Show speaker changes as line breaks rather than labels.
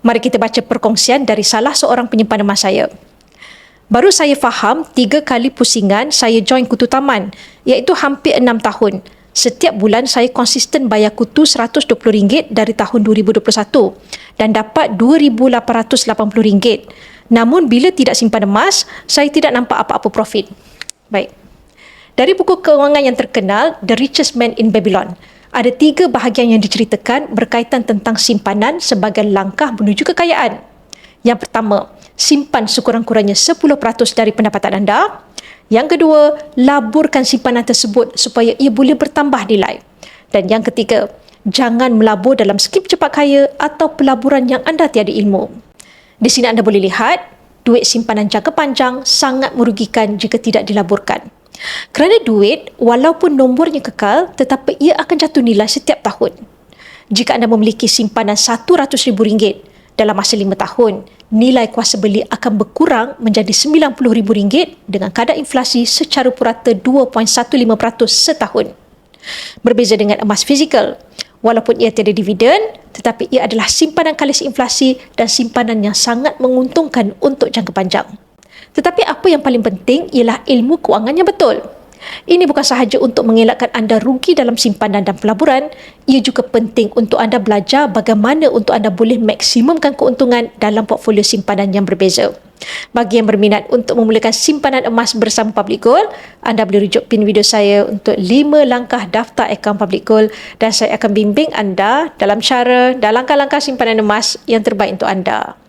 Mari kita baca perkongsian dari salah seorang penyimpan emas saya. Baru saya faham 3 kali pusingan saya join kutu taman, iaitu hampir 6 tahun. Setiap bulan saya konsisten bayar kutu RM120 dari tahun 2021 dan dapat RM2,880. Namun bila tidak simpan emas, saya tidak nampak apa-apa profit. Baik. Dari buku kewangan yang terkenal, The Richest Man in Babylon, ada 3 bahagian yang diceritakan berkaitan tentang simpanan sebagai langkah menuju kekayaan. Yang pertama, simpan sekurang-kurangnya 10% dari pendapatan anda. Yang kedua, laburkan simpanan tersebut supaya ia boleh bertambah nilai. Dan yang ketiga, jangan melabur dalam skip cepat kaya atau pelaburan yang anda tiada ilmu. Di sini anda boleh lihat, duit simpanan jangka panjang sangat merugikan jika tidak dilaburkan. Kerana duit, walaupun nombornya kekal, tetapi ia akan jatuh nilai setiap tahun. Jika anda memiliki simpanan RM100,000 dalam masa 5 tahun, nilai kuasa beli akan berkurang menjadi RM90,000 dengan kadar inflasi secara purata 2.15% setahun. Berbeza dengan emas fizikal, walaupun ia tiada dividen, tetapi ia adalah simpanan kalis inflasi dan simpanan yang sangat menguntungkan untuk jangka panjang. Tetapi apa yang paling penting ialah ilmu kewangan yang betul. Ini bukan sahaja untuk mengelakkan anda rugi dalam simpanan dan pelaburan, ia juga penting untuk anda belajar bagaimana untuk anda boleh maksimumkan keuntungan dalam portfolio simpanan yang berbeza. Bagi yang berminat untuk memulakan simpanan emas bersama Public Gold, anda boleh rujuk pin video saya untuk 5 langkah daftar akaun Public Gold dan saya akan bimbing anda dalam cara dan langkah-langkah simpanan emas yang terbaik untuk anda.